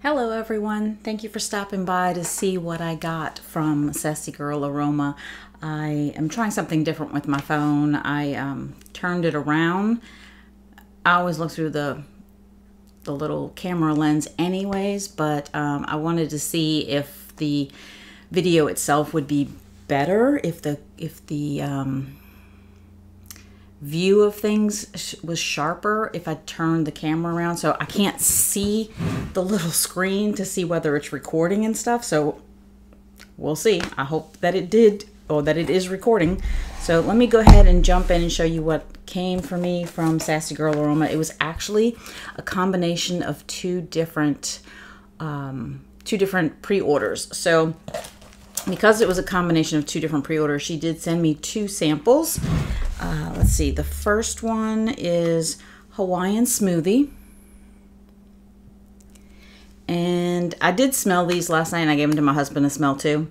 Hello everyone, thank you for stopping by to see what I got from Sassy Girl Aroma. I am trying something different with my phone. I turned it around. I always look through the little camera lens anyways, but I wanted to see if the video itself would be better, if the view of things was sharper if I turned the camera around. So I can't see the little screen to see whether it's recording and stuff. So we'll see. I hope that it did, or that it is recording. So let me go ahead and jump in and show you what came for me from Sassy Girl Aroma. It was actually a combination of two different pre-orders. So because it was a combination of two different pre-orders, she did send me two samples. Let's see, the first one is Hawaiian Smoothie. And I did smell these last night, and I gave them to my husband to smell too.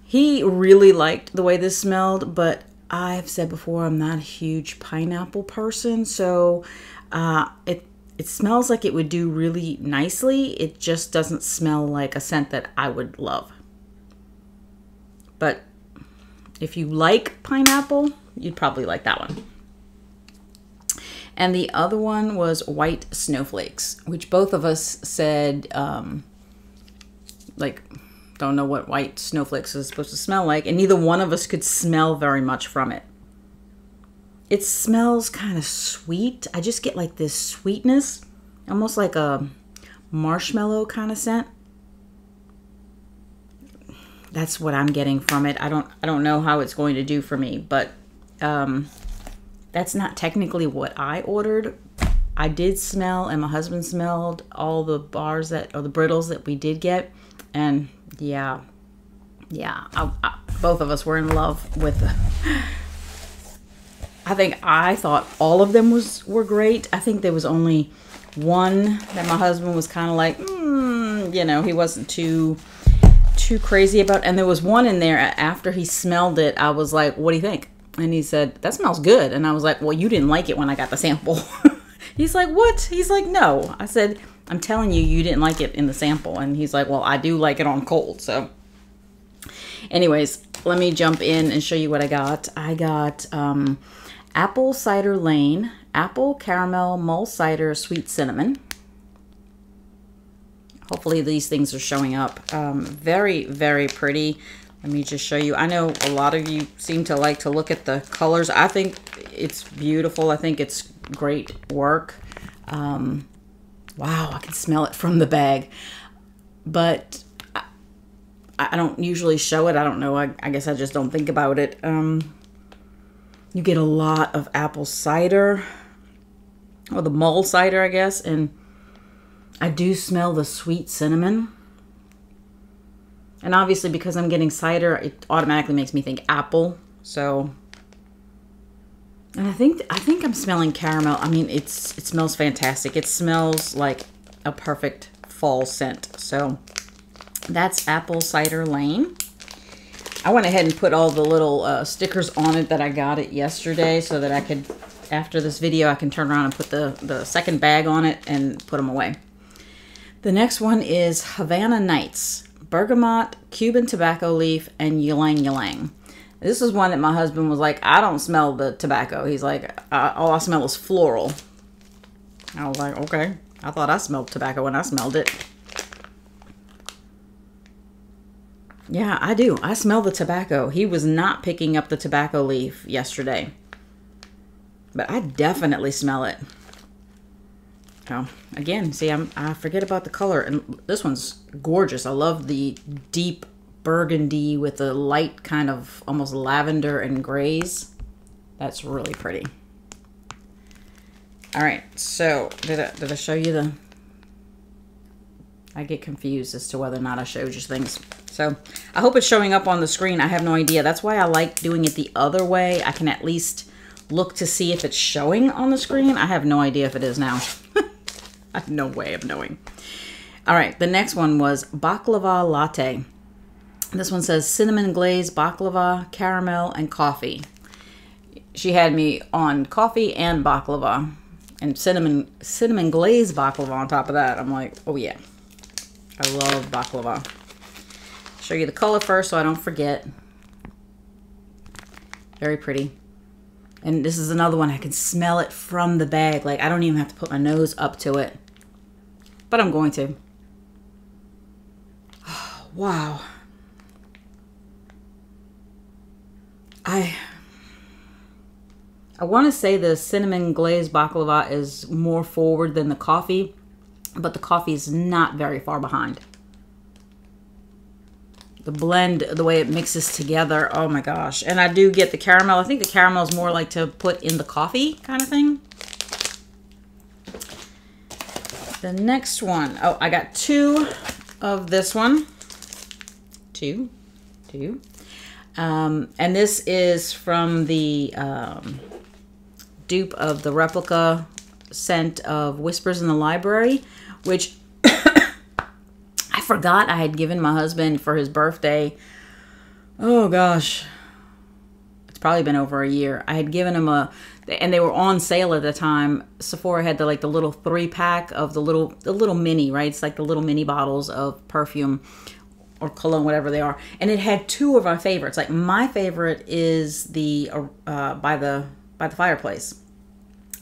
He really liked the way this smelled, but I've said before, I'm not a huge pineapple person, so it smells like it would do really nicely. It just doesn't smell like a scent that I would love. But if you like pineapple, you'd probably like that one. And the other one was White Snowflakes, which both of us said, like, don't know what white snowflakes is supposed to smell like, and neither one of us could smell very much from it. It smells kind of sweet. I just get like this sweetness, almost like a marshmallow kind of scent. That's what I'm getting from it. I don't know how it's going to do for me, but that's not technically what I ordered. I did smell, and my husband smelled all the bars or the brittles that we did get, and yeah, both of us were in love with them. I thought all of them were great. I think there was only one that my husband was kind of like, you know, he wasn't too crazy about. And there was one in there, after he smelled it, I was like, what do you think? And he said, that smells good. And I was like, well, you didn't like it when I got the sample. He's like, what? He's like, no. I said, I'm telling you, you didn't like it in the sample. And he's like, well, I do like it on cold. So anyways, let me jump in and show you what I got. I got Apple Cider Lane, Apple Caramel Mull Cider Sweet Cinnamon. Hopefully these things are showing up. Very, very pretty. Let me just show you. I know a lot of you seem to like to look at the colors. I think it's beautiful. I think it's great work. Wow, I can smell it from the bag. But I don't usually show it. I don't know. I guess I just don't think about it. You get a lot of apple cider, or the mull cider, I guess, and I do smell the sweet cinnamon. And obviously, because I'm getting cider, it automatically makes me think apple. So, and I think I'm smelling caramel. I mean, it smells fantastic. It smells like a perfect fall scent. So that's Apple Cider Lane. I went ahead and put all the little stickers on it that I got it yesterday, so that I could, after this video, I can turn around and put the second bag on it and put them away. The next one is Havana Nights, bergamot, Cuban tobacco leaf, and ylang ylang. This is one that my husband was like, I don't smell the tobacco. He's like, all I smell is floral. I was like, okay. I thought I smelled tobacco when I smelled it. Yeah, I do. I smell the tobacco. He was not picking up the tobacco leaf yesterday, but I definitely smell it. Oh, again, see, I forget about the color, and this one's gorgeous. I love the deep burgundy with the light kind of almost lavender and grays. That's really pretty. All right, so did I show you the? I get confused as to whether or not I showed you things. So I hope it's showing up on the screen. I have no idea. That's why I like doing it the other way. I can at least look to see if it's showing on the screen. I have no idea if it is now. I have no way of knowing. All right, the next one was Baklava Latte. This one says cinnamon glaze, baklava, caramel, and coffee. She had me on coffee and baklava. And cinnamon glazed baklava on top of that. I'm like, oh yeah. I love baklava. Show you the color first so I don't forget. Very pretty. And this is another one. I can smell it from the bag. Like, I don't even have to put my nose up to it. But I'm going to. Oh, wow. I want to say the cinnamon glazed baklava is more forward than the coffee, but the coffee is not very far behind. The blend, the way it mixes together, oh my gosh. And I do get the caramel. I think the caramel is more like to put in the coffee kind of thing. The next one, oh, I got 2 of this one. Two. And this is from the dupe of the replica scent of Whispers in the Library, which I forgot I had given my husband for his birthday. Oh gosh, it's probably been over a year. I had given him and they were on sale at the time. Sephora had the little 3-pack of the little mini, right? It's like the little mini bottles of perfume or cologne, whatever they are. And it had 2 of our favorites. Like, my favorite is the by the fireplace.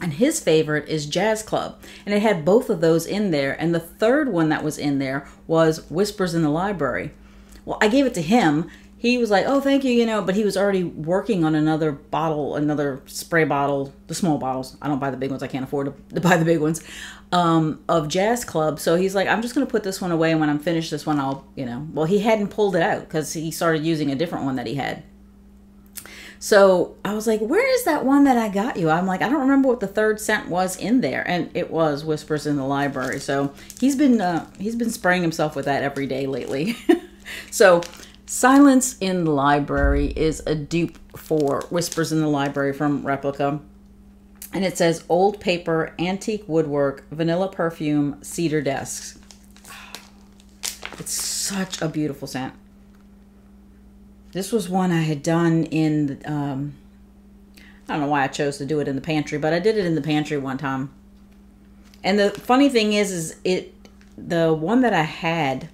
And his favorite is Jazz Club. And it had both of those in there. And the third one that was in there was Whispers in the Library. Well, I gave it to him. He was like, oh, thank you, but he was already working on another bottle, another spray bottle, the small bottles. I don't buy the big ones. I can't afford to buy the big ones, of Jazz Club. So he's like, I'm just going to put this one away. And when I'm finished this one, I'll, well, he hadn't pulled it out because he started using a different one that he had. So I was like, where is that one that I got you? I'm like, I don't remember what the third scent was in there. And it was Whispers in the Library. So he's been spraying himself with that every day lately. So Silence in the Library is a dupe for Whispers in the Library from Replica. And it says old paper, antique woodwork, vanilla perfume, cedar desks. It's such a beautiful scent. This was one I had done in, I don't know why I chose to do it in the pantry, but I did it in the pantry one time. And the funny thing is the one that I had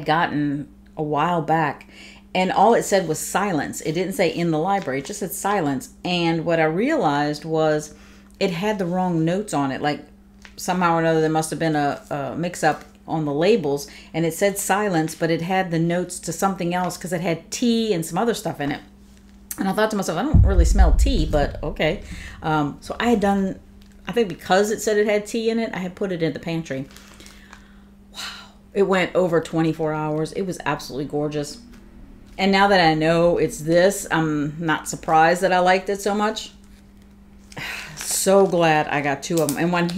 gotten a while back, and all it said was silence. It didn't say in the library, it just said silence. And what I realized was it had the wrong notes on it. Like, somehow or another there must have been a mix-up on the labels, and it said silence, but it had the notes to something else because it had tea and some other stuff in it. And I thought to myself, I don't really smell tea, but okay. So I had done, I think because it said it had tea in it, I had put it in the pantry. Wow. It went over 24 hours. It was absolutely gorgeous. And now that I know it's this, I'm not surprised that I liked it so much. So glad I got 2 of them. And when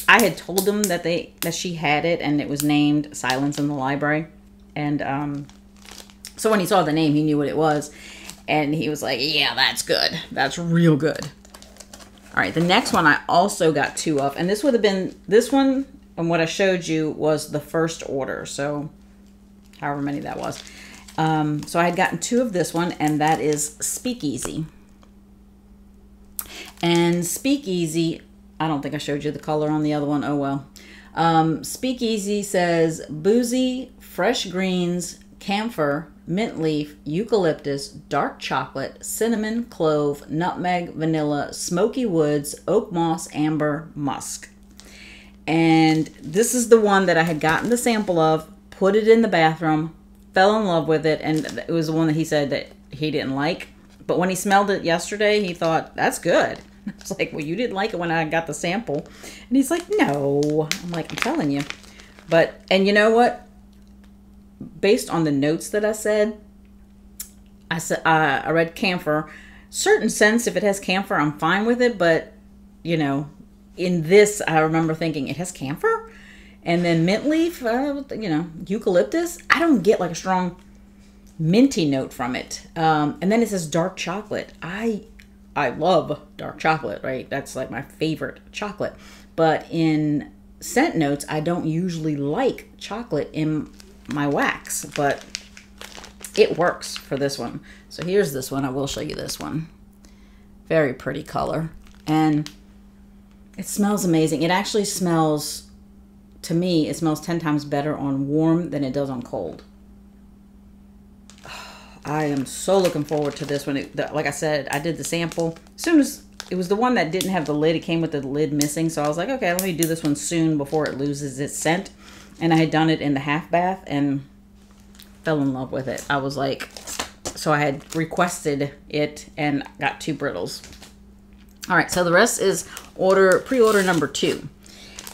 I had told him that she had it, and it was named Silence in the Library. And so when he saw the name, he knew what it was. And he was like, yeah, that's good. That's real good. All right, the next one I also got 2 of. And this would have been, this one and what I showed you was the first order. So however many that was. So I had gotten 2 of this one, and that is Speakeasy. And Speakeasy, I don't think I showed you the color on the other one. Oh, well. Speakeasy says boozy, fresh greens, camphor, mint leaf, eucalyptus, dark chocolate, cinnamon, clove, nutmeg, vanilla, smoky woods, oak moss, amber, musk. And this is the one that I had gotten the sample of, put it in the bathroom, fell in love with it, and it was the one that he said that he didn't like. But when he smelled it yesterday, he thought, that's good. I was like, well, you didn't like it when I got the sample. And he's like, no. I'm like, I'm telling you. But, and you know what? Based on the notes that I said, I read camphor. Certain scents, if it has camphor, I'm fine with it. But, in this, I remember thinking, it has camphor? And then mint leaf, eucalyptus. I don't get like a strong minty note from it. And then it says dark chocolate. I love dark chocolate, right? That's like my favorite chocolate. But in scent notes, I don't usually like chocolate in my wax, but it works for this one. So here's this one. I will show you this one. Very pretty color. And It smells amazing. It actually smells, to me, it smells 10 times better on warm than it does on cold. I am so looking forward to this one. Like I said, I did the sample. As soon as it was the one that didn't have the lid, it came with the lid missing. So I was like, okay, let me do this one soon before it loses its scent. And I had done it in the half bath and fell in love with it. I was like, so I had requested it and got 2 brittles. All right, so the rest is pre-order number 2.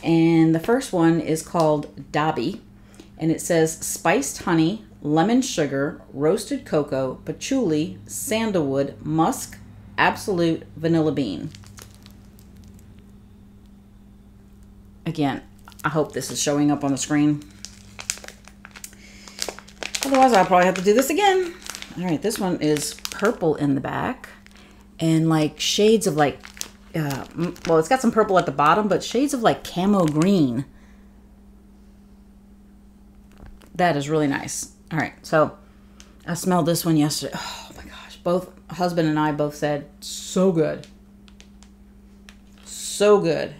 And the first one is called Dobby. And it says spiced honey, lemon sugar, roasted cocoa, patchouli, sandalwood, musk, absolute vanilla bean. Again, I hope this is showing up on the screen. Otherwise, I'll probably have to do this again. All right, this one is purple in the back and like shades of like, well, it's got some purple at the bottom, but shades of like camo green. That is really nice. All right, so I smelled this one yesterday. Oh my gosh, both husband and I both said, so good. So good.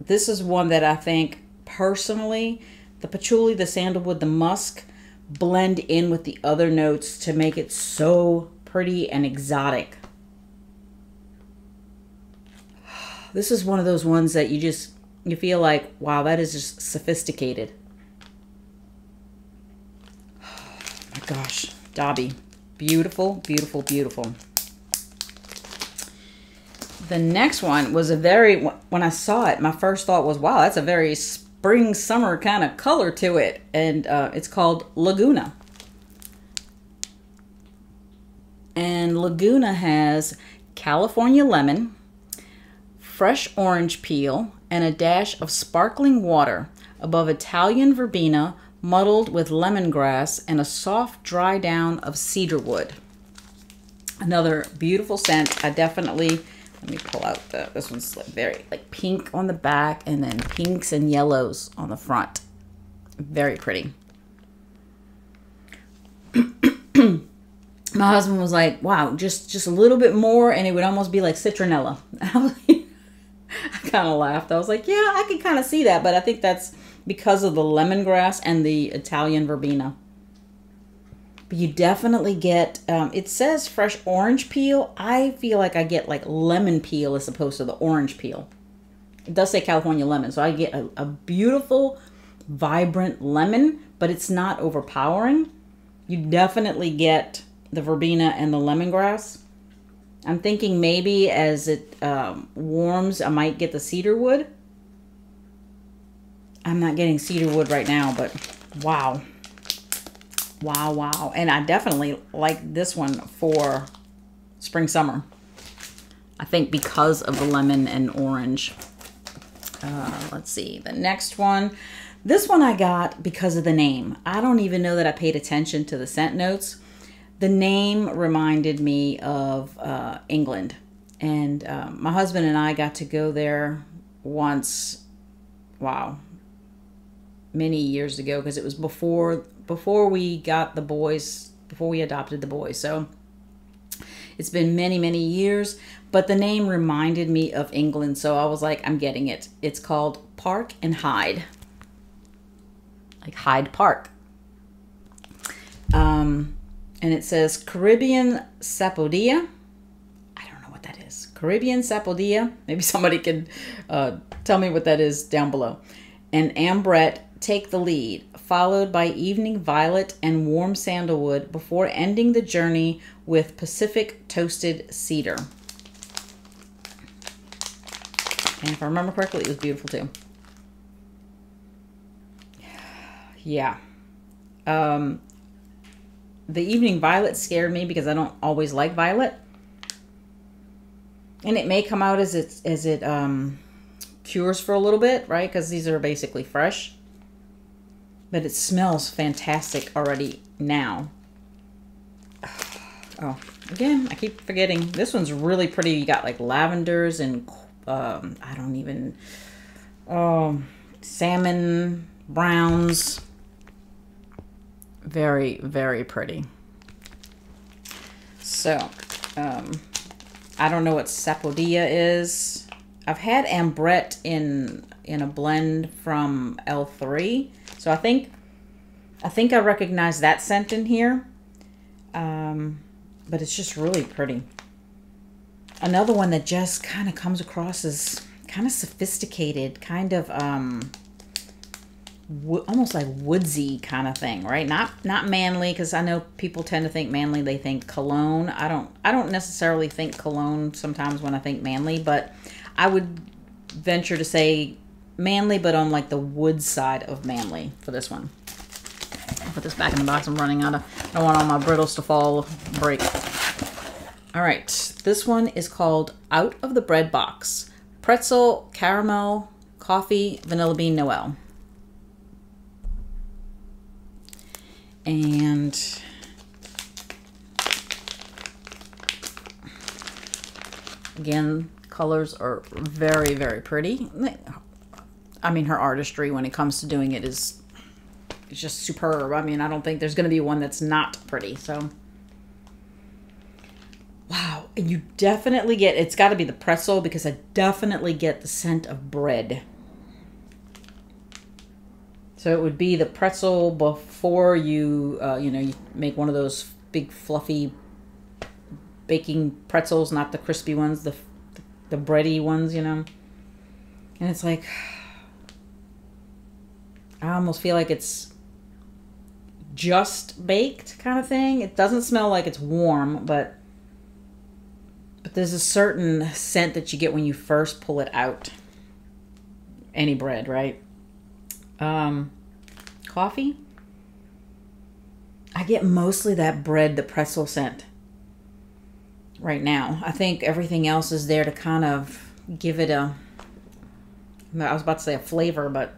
This is one that I think personally, the patchouli, the sandalwood, the musk blend in with the other notes to make it so pretty and exotic. This is one of those ones that you feel like, wow, that is just sophisticated. Oh my gosh, Dobby. Beautiful, beautiful, beautiful. The next one was when I saw it, my first thought was, wow, that's a very spring, summer kind of color to it. And it's called Laguna. And Laguna has California lemon, fresh orange peel, and a dash of sparkling water above Italian verbena muddled with lemongrass and a soft dry down of cedarwood. Another beautiful scent. I definitely... Let me pull out this one's very like pink on the back and then pinks and yellows on the front. Very pretty. My husband was like, wow, just a little bit more and it would almost be like citronella. I kind of laughed. I was like, yeah, I can kind of see that, but I think that's because of the lemongrass and the Italian verbena. But you definitely get, it says fresh orange peel. I feel like I get like lemon peel as opposed to the orange peel. It does say California lemon, so I get a beautiful, vibrant lemon, but it's not overpowering. You definitely get the verbena and the lemongrass. I'm thinking maybe as it warms, I might get the cedarwood. I'm not getting cedarwood right now, but wow. Wow, wow. And I definitely like this one for spring, summer. I think because of the lemon and orange. Let's see. The next one. This one I got because of the name. I don't even know that I paid attention to the scent notes. The name reminded me of England. And my husband and I got to go there once. Wow. Many years ago, because it was before we got the boys, before we adopted the boys. So it's been many, many years, but the name reminded me of England. So I was like, I'm getting it. It's called Park and Hyde. Like Hyde Park. And it says Caribbean Sapodilla. I don't know what that is. Caribbean Sapodilla. Maybe somebody can tell me what that is down below. And Ambrette take the lead, followed by Evening Violet and Warm Sandalwood before ending the journey with Pacific Toasted Cedar. And if I remember correctly, it was beautiful too. Yeah. The Evening Violet scared me because I don't always like violet. And it may come out as it cures for a little bit, right? Because these are basically fresh. But it smells fantastic already now. Oh, again, I keep forgetting. This one's really pretty. You got like lavenders and salmon browns. Very, very pretty. So, I don't know what Sapodilla is. I've had Ambrette in a blend from L3. So I think I recognize that scent in here. But it's just really pretty. Another one that just kind of comes across as kind of sophisticated, kind of almost like woodsy kind of thing, right? Not manly, because I know people tend to think manly, they think cologne. I don't necessarily think cologne sometimes when I think manly, but I would venture to say manly, but on like the wood side of manly for this one. I'll put this back in the box. I'm running out of, I don't want all my brittles to fall, break. All right, this one is called Out of the Bread Box. Pretzel, caramel, coffee, vanilla bean, Noel. And again, colors are very, very pretty. I mean, her artistry when it comes to doing it is just superb. I mean, I don't think there's going to be one that's not pretty. So, wow. And you definitely get, it's got to be the pretzel because I definitely get the scent of bread. So it would be the pretzel before you, you make one of those big fluffy baking pretzels, not the crispy ones, the bready ones, And it's like, I almost feel like it's just baked kind of thing. It doesn't smell like it's warm, but there's a certain scent that you get when you first pull it out. Any bread, right? Coffee. I get mostly that bread, the pretzel scent right now. I think everything else is there to kind of give it I was about to say a flavor, but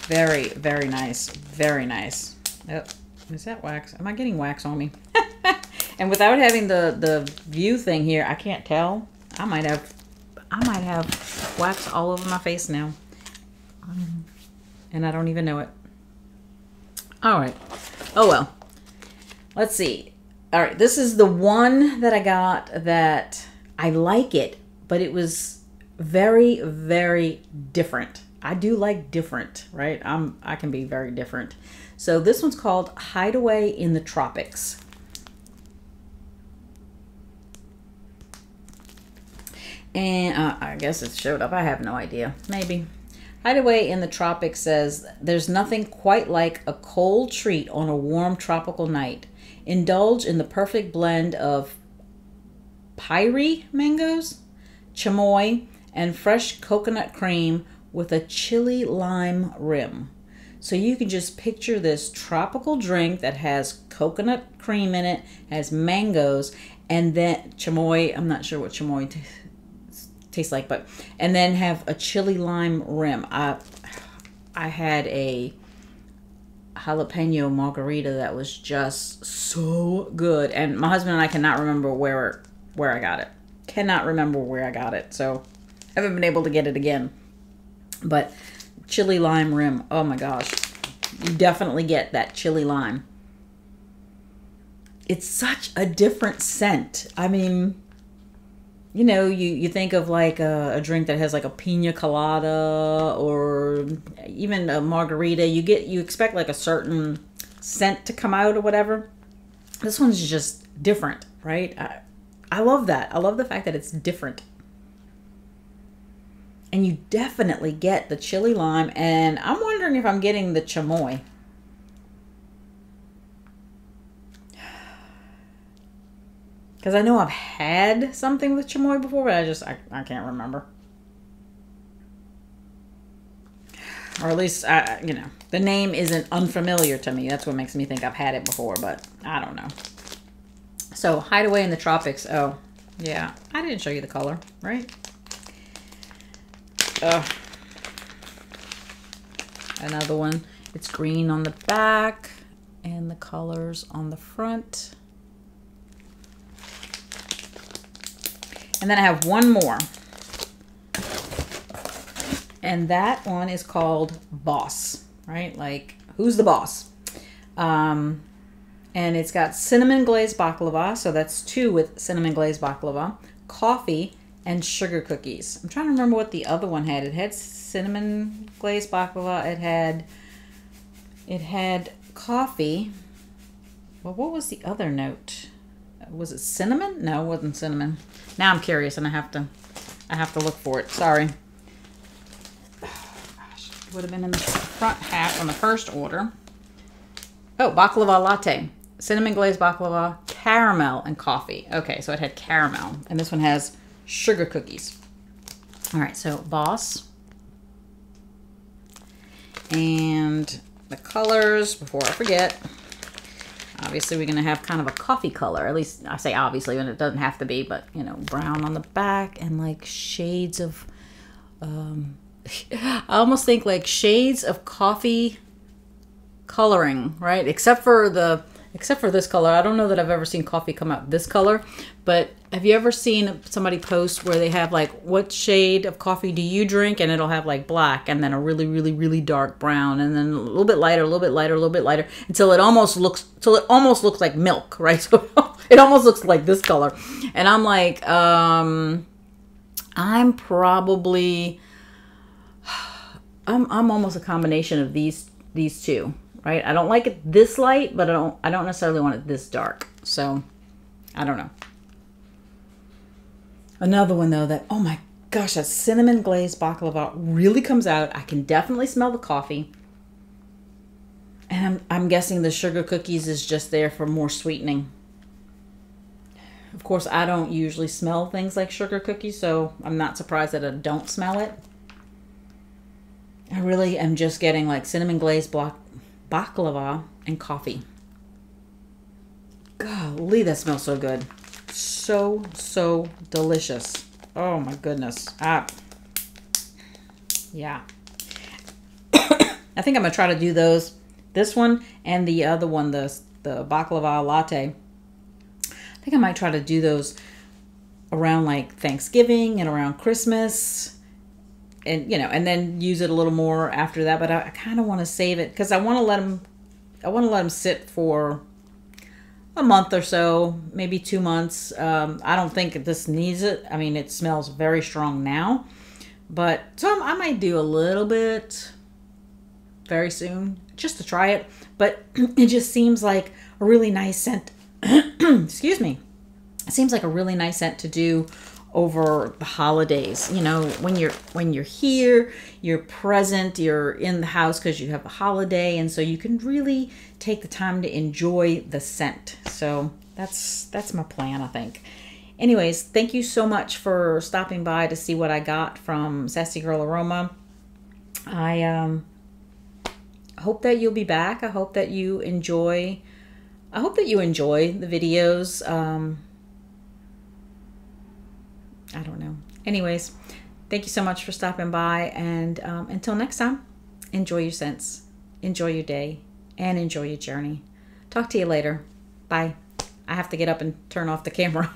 very, very nice. Very nice. Oh, is that wax? Am I getting wax on me? And without having the view thing here, I can't tell. I might have wax all over my face now. And I don't even know it. All right. Oh, well. Let's see. All right. This is the one that I got that I like it, but it was very, very different. I do like different, right? I can be very different. So this one's called Hideaway in the Tropics. And I guess it showed up. I have no idea. Maybe. Hideaway in the Tropics says, there's nothing quite like a cold treat on a warm tropical night. Indulge in the perfect blend of pyri mangoes, chamoy, and fresh coconut cream with a chili lime rim. So you can just picture this tropical drink that has coconut cream in it, has mangoes, and then chamoy. I'm not sure what chamoy tastes like, but and then have a chili lime rim. I had a jalapeno margarita that was just so good, and my husband and I cannot remember where I got it. Cannot remember where I got it, so I haven't been able to get it again. But chili lime rim, oh my gosh, you definitely get that chili lime. It's such a different scent. I mean, you think of like a drink that has like a pina colada or even a margarita. You expect like a certain scent to come out or whatever. This one's just different, right? I love that. I love the fact that it's different. And you definitely get the chili lime, and I'm wondering if I'm getting the chamoy. Because I know I've had something with chamoy before, but I can't remember. Or at least, the name isn't unfamiliar to me. That's what makes me think I've had it before, but I don't know. So, Hideaway in the Tropics. Oh, yeah. I didn't show you the color, right? Another one. It's green on the back and the colors on the front. And then I have one more. And that one is called Boss, right? Like, who's the boss? And it's got cinnamon glazed baklava, so that's 2 with cinnamon glazed baklava, coffee, and sugar cookies. I'm trying to remember what the other one had. It had cinnamon glazed baklava. It had coffee. Well, what was the other note? Was it cinnamon? No, it wasn't cinnamon. Now I'm curious, and I have to look for it. Sorry. Oh, gosh, it would have been in the front half on the first order. Oh, baklava latte. Cinnamon glazed baklava, caramel, and coffee. Okay, so it had caramel. And this one has sugar cookies. All right, so Boss. And the colors, before I forget, obviously we're going to have kind of a coffee color. At least I say obviously, and it doesn't have to be, but, you know, brown on the back and like shades of, I almost think like shades of coffee coloring, right? Except for this color. I don't know that I've ever seen coffee come out this color, but have you ever seen somebody post where they have like, what shade of coffee do you drink? And it'll have like black and then a really, really, really dark brown and then a little bit lighter, a little bit lighter, a little bit lighter until it almost looks like milk, right? So it almost looks like this color. And I'm like, I'm almost a combination of these two. Right? I don't like it this light, but I don't necessarily want it this dark. So, I don't know. Another one though that, oh my gosh, that cinnamon glazed baklava really comes out. I can definitely smell the coffee. And I'm guessing the sugar cookies is just there for more sweetening. Of course, I don't usually smell things like sugar cookies, so I'm not surprised that I don't smell it. I really am just getting like cinnamon glazed baklava and coffee. Golly, that smells so good. So delicious. Oh my goodness. Yeah. I think I'm gonna try to do those. This one and the other one, the baklava latte. I think I might try to do those around like Thanksgiving and around Christmas. And, you know, and then use it a little more after that. But I kind of want to save it because I want to let them sit for a month or so, maybe 2 months. I don't think this needs it. I mean, it smells very strong now. But so I might do a little bit very soon just to try it. But it just seems like a really nice scent. Excuse me. It seems like a really nice scent to do over the holidays. You know, when you're here, you're present, you're in the house because you have a holiday, and so you can really take the time to enjoy the scent. So that's my plan, I think. Anyways, thank you so much for stopping by to see what I got from Sassy Girl Aroma. I hope that you'll be back. I hope that you enjoy the videos. I don't know. Anyways, thank you so much for stopping by. And until next time, enjoy your scents, enjoy your day, and enjoy your journey. Talk to you later. Bye. I have to get up and turn off the camera.